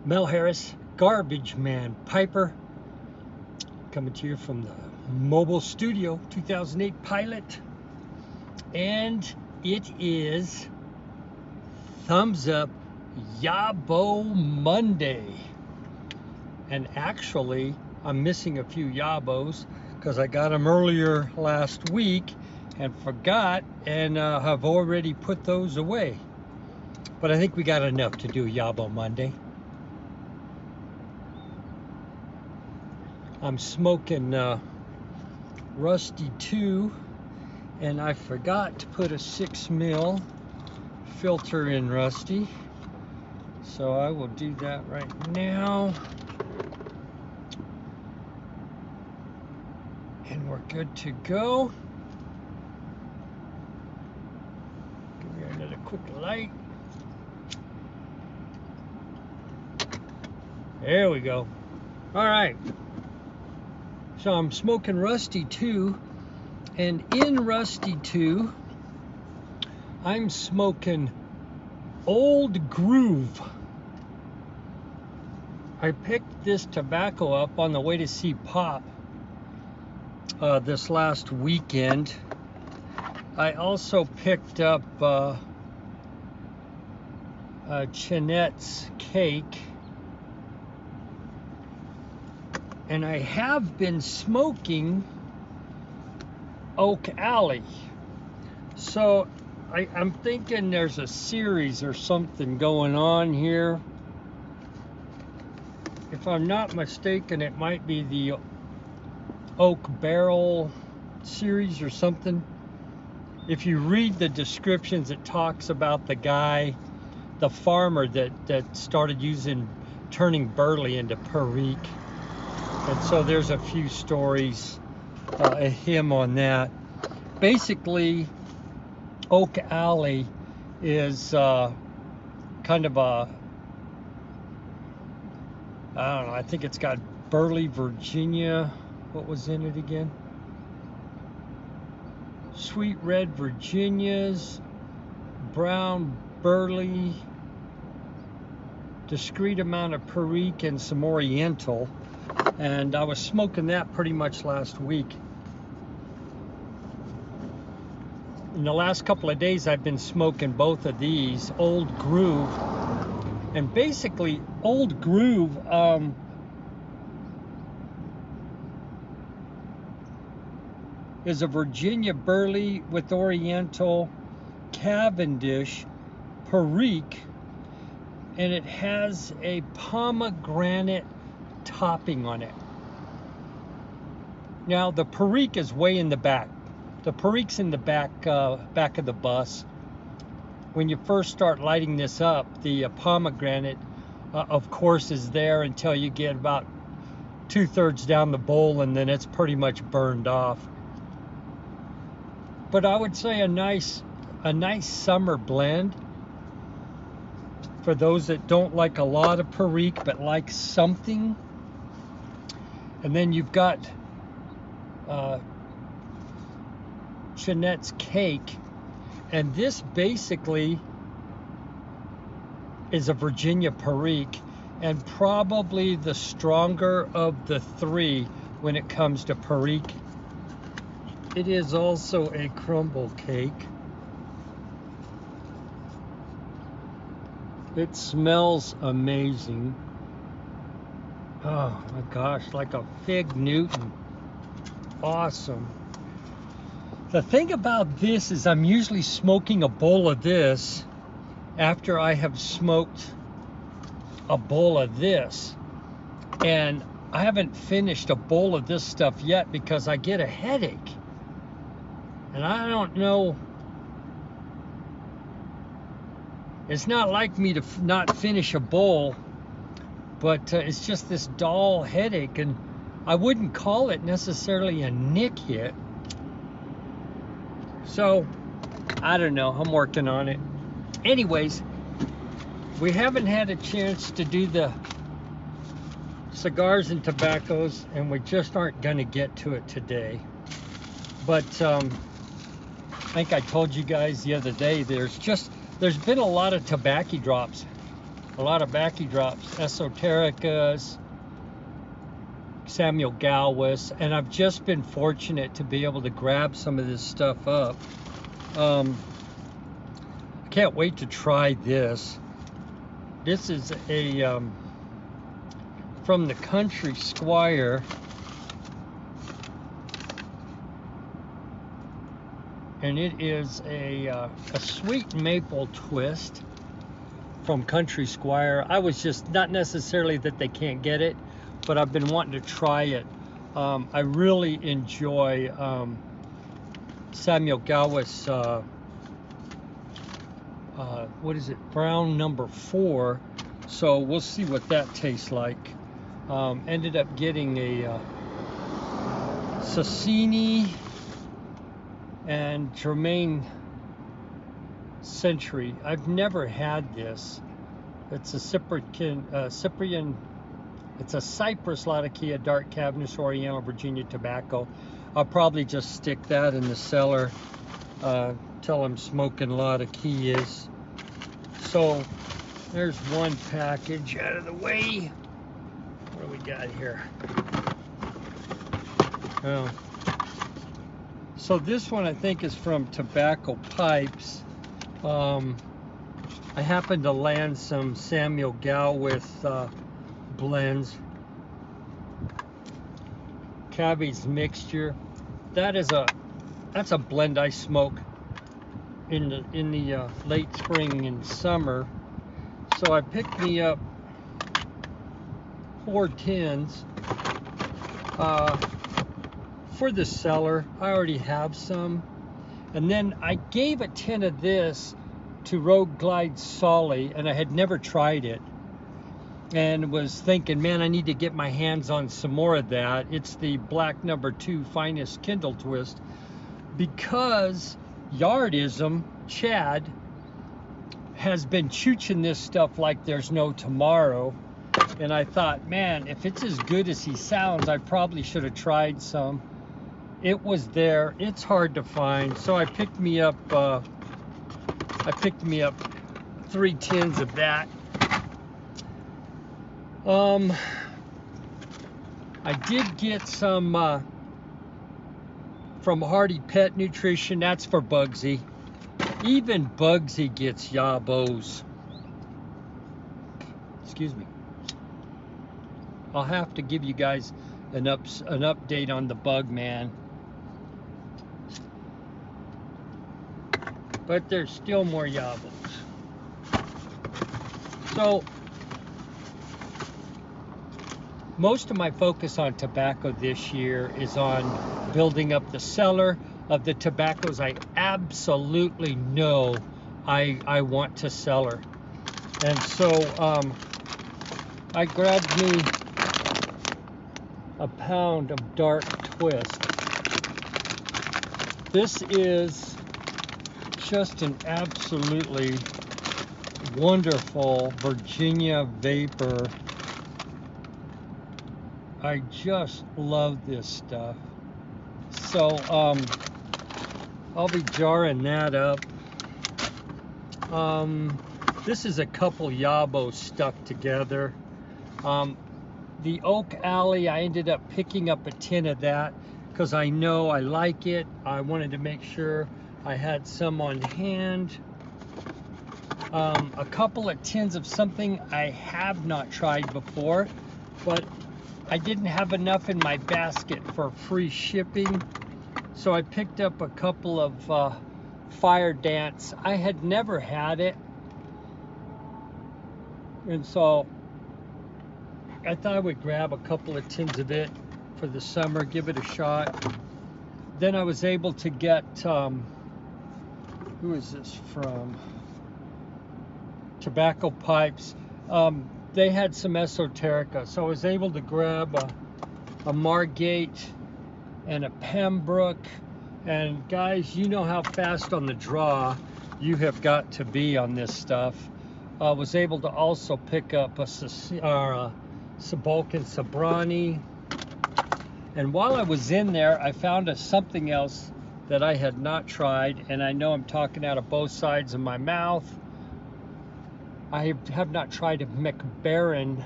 Mel Harris, Garbage Man Piper, coming to you from the mobile studio, 2008 Pilot, and it is Thumbs Up YABO Monday. And actually, I'm missing a few YABOs because I got them earlier last week and forgot, and have already put those away. But I think we got enough to do YABO Monday. I'm smoking Rusty 2, and I forgot to put a 6 mil filter in Rusty, so I will do that right now, and we're good to go. Give me another quick light. There we go. All right. So I'm smoking Rusty 2, and in Rusty 2, I'm smoking Old Groove. I picked this tobacco up on the way to see Pop this last weekend. I also picked up Chinette's Cake. And I have been smoking Oak Alley. So I'm thinking there's a series or something going on here. If I'm not mistaken, it might be the Oak Barrel series or something. If you read the descriptions, it talks about the guy, the farmer that started turning burley into perique. And so there's a few stories of him on that. Basically, Oak Alley is kind of a, I don't know, I think it's got Burley, Virginia. What was in it again? Sweet red Virginias, brown Burley, discrete amount of perique, and some Oriental. And I was smoking that pretty much last week. In the last couple of days, I've been smoking both of these, Old Groove. And basically, Old Groove is a Virginia Burley with Oriental, Cavendish, perique, and it has a pomegranate topping on it. Now the perique is way in the back. The perique's in the back of the bus. When you first start lighting this up, the pomegranate of course is there until you get about 2/3 down the bowl, and then it's pretty much burned off. But I would say a nice summer blend for those that don't like a lot of perique but like something. And then you've got Chinette's Cake, and this basically is a Virginia perique, and probably the stronger of the three when it comes to perique. It is also a crumble cake. It smells amazing. Oh my gosh, like a fig Newton. Awesome. The thing about this is I'm usually smoking a bowl of this after I have smoked a bowl of this. And I haven't finished a bowl of this stuff yet because I get a headache. And I don't know. It's not like me to not finish a bowl, but it's just this dull headache, and I wouldn't call it necessarily a nick hit. So, I don't know, I'm working on it. Anyways, we haven't had a chance to do the cigars and tobaccos, and we just aren't going to get to it today. But I think I told you guys the other day, there's been a lot of tobacco drops a lot of backy drops, Esotericas, Samuel Galwis, and I've just been fortunate to be able to grab some of this stuff up. I can't wait to try this. This is a from the Country Squire. And it is a sweet maple twist from Country Squire. I was just, not necessarily that they can't get it, but I've been wanting to try it. I really enjoy Samuel Galwis, what is it, Brown number 4. So we'll see what that tastes like. Ended up getting a Sassini and Germain Century. I've never had this. It's a Cyprian, it's a Cypress Latakia Dark Cabernet Oriental Virginia tobacco. I'll probably just stick that in the cellar till I'm smoking Latakias. So there's one package out of the way. What do we got here? Oh. So this one I think is from Tobacco Pipes. I happened to land some Samuel Galwith blends. Cabby's Mixture. That's a blend I smoke in the late spring and summer. So I picked me up 4 tins. For the cellar, I already have some. And then I gave a tin of this to Rogue Glide Solly, and I had never tried it. And was thinking, man, I need to get my hands on some more of that. It's the Black number 2 Finest Kindle Twist. Because Yardism, Chad, has been chooching this stuff like there's no tomorrow. And I thought, man, if it's as good as he sounds, I probably should have tried some. It was there. It's hard to find, so I picked me up 3 tins of that. I did get some from Hardy Pet Nutrition. That's for Bugsy. Even Bugsy gets YABOs. Excuse me. I'll have to give you guys an update on the Bug Man. But there's still more YABOs. So most of my focus on tobacco this year is on building up the cellar of the tobaccos I absolutely know I want to cellar. And so I grabbed me a pound of Dark Twist. This is just an absolutely wonderful Virginia Vapor. I just love this stuff. So I'll be jarring that up. This is a couple YABOs stuck together. The Oak Alley, I ended up picking up a tin of that because I know I like it. I wanted to make sure I had some on hand. A couple of tins of something I have not tried before, but I didn't have enough in my basket for free shipping. So I picked up a couple of Fire Dance. I had never had it. And so I thought I would grab a couple of tins of it for the summer, give it a shot. Then I was able to get, who is this from? Tobacco Pipes. They had some Esoterica, so I was able to grab a Margate and a Pembroke. And guys, you know how fast on the draw you have got to be on this stuff. I was able to also pick up a Sabolkin Sabrani. And while I was in there, I found something else that I had not tried, and I know I'm talking out of both sides of my mouth. I have not tried a McBaron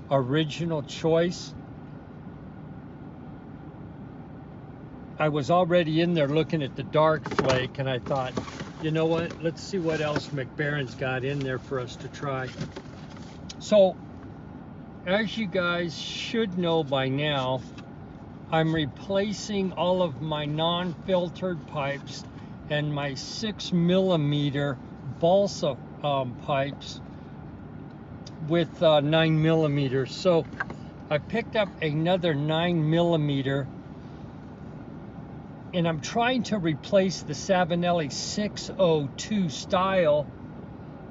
original choice. I was already in there looking at the dark flake, and I thought, you know what, let's see what else McBaron's got in there for us to try. So, as you guys should know by now, I'm replacing all of my non-filtered pipes and my 6mm balsa pipes with 9mm. So I picked up another 9mm, and I'm trying to replace the Savinelli 602 style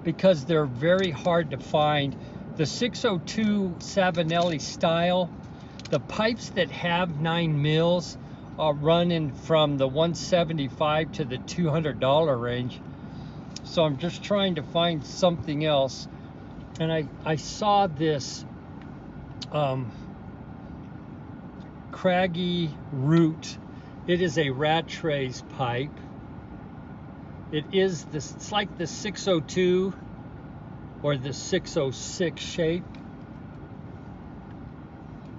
because they're very hard to find. The 602 Savinelli style, the pipes that have 9 mils are running from the $175 to the $200 range. So I'm just trying to find something else. And I saw this Craggy Root. It is a Rattray pipe. It's like the 602 or the 606 shape.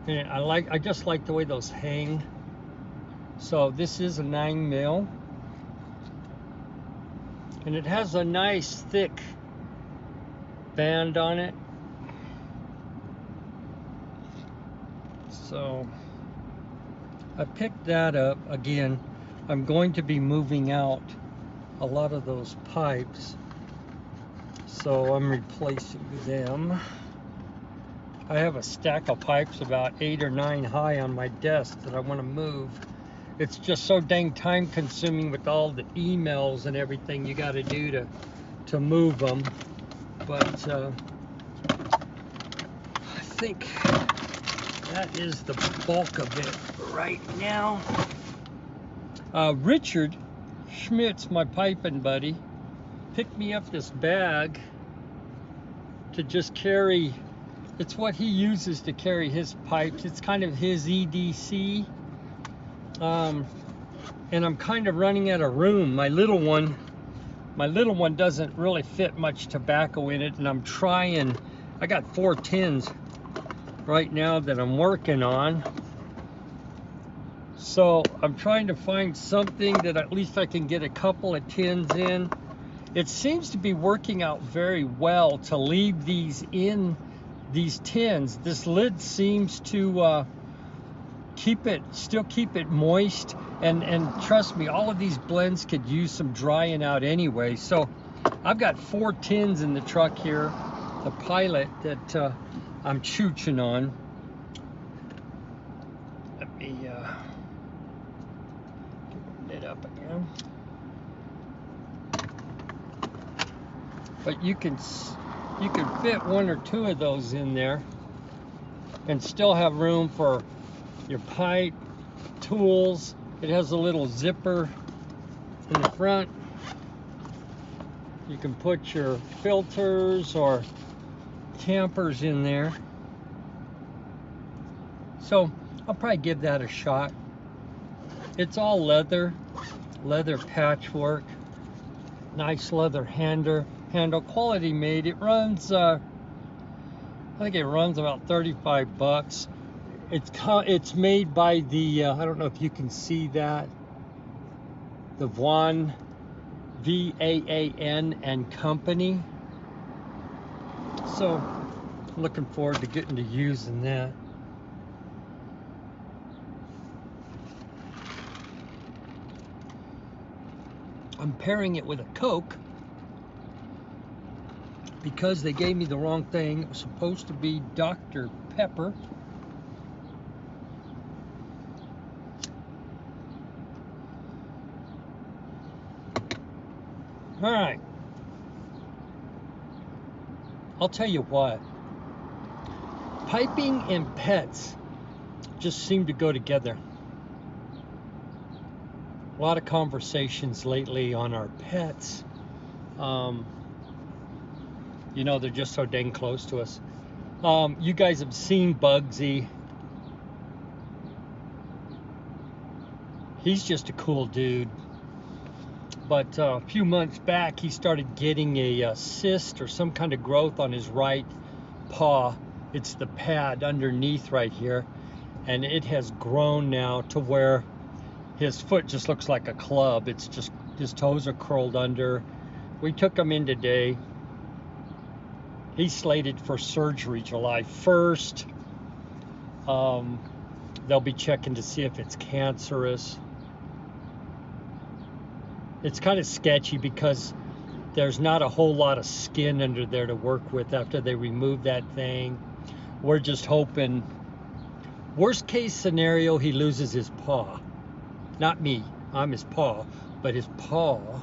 And I just like the way those hang. So this is a 9mm, and it has a nice thick band on it. So I picked that up. Again, I'm going to be moving out a lot of those pipes, so I'm replacing them. I have a stack of pipes about 8 or 9 high on my desk that I want to move. It's just so dang time consuming with all the emails and everything you got to do to move them. But I think that is the bulk of it right now. Richard Schmitz, my piping buddy, picked me up this bag to just carry. It's what he uses to carry his pipes. It's kind of his EDC. And I'm kind of running out of room. My little one doesn't really fit much tobacco in it, and I'm trying. I got 4 tins right now that I'm working on. So I'm trying to find something that at least I can get a couple of tins in. It seems to be working out very well to leave these in these tins. This lid seems to still keep it moist, and trust me, all of these blends could use some drying out anyway. So I've got 4 tins in the truck here, the Pilot, that I'm chooching on. Let me get it up again. But you can fit 1 or 2 of those in there and still have room for your pipe, tools. It has a little zipper in the front. You can put your filters or tampers in there. So I'll probably give that a shot. It's all leather patchwork, nice leather handle, quality made. It runs, I think it runs about $35. It's made by the, I don't know if you can see that, the Vaughan, V-A-A-N and Company. So I'm looking forward to getting to using that. I'm pairing it with a Coke because they gave me the wrong thing. It was supposed to be Dr. Pepper. All right. I'll tell you what. Piping and pets just seem to go together. A lot of conversations lately on our pets. You know, they're just so dang close to us. You guys have seen Bugsy. He's just a cool dude. But a few months back, he started getting a cyst or some kind of growth on his right paw. It's the pad underneath right here, and it has grown now to where his foot just looks like a club. It's just, his toes are curled under. We took him in today. He's slated for surgery July 1st. They'll be checking to see if it's cancerous. It's kind of sketchy because there's not a whole lot of skin under there to work with after they remove that thing. We're just hoping, worst case scenario, he loses his paw. Not me, I'm his paw, but his paw,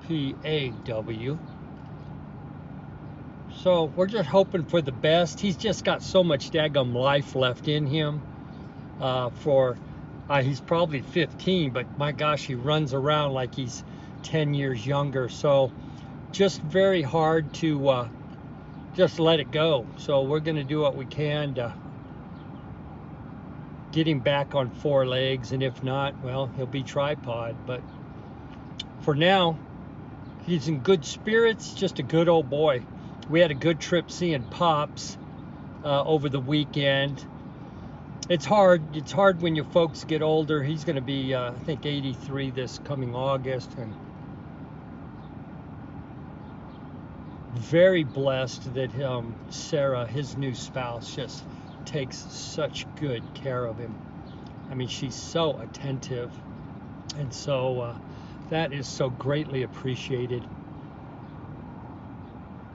P-A-W. So we're just hoping for the best. He's just got so much daggum life left in him. He's probably 15, but my gosh, he runs around like he's 10 years younger. So just very hard to just let it go. So we're going to do what we can to get him back on 4 legs, and if not, well, he'll be tripod. But for now, he's in good spirits, just a good old boy. We had a good trip seeing Pops over the weekend. It's hard when your folks get older. He's going to be, I think, 83 this coming August, and very blessed that Sarah, his new spouse, just takes such good care of him. I mean, she's so attentive, and so that is so greatly appreciated.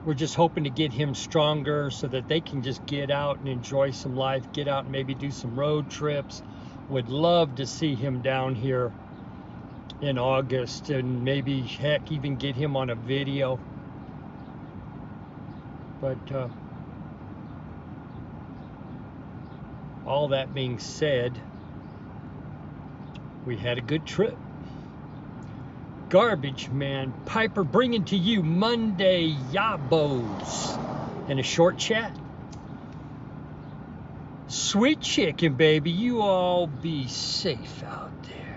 We're just hoping to get him stronger so that they can just get out and enjoy some life, get out and maybe do some road trips. Would love to see him down here in August, and maybe, heck, even get him on a video. But all that being said, we had a good trip. Garbage Man Piper bringing to you Monday YABOs and a short chat. Sweet chicken, baby, you all be safe out there.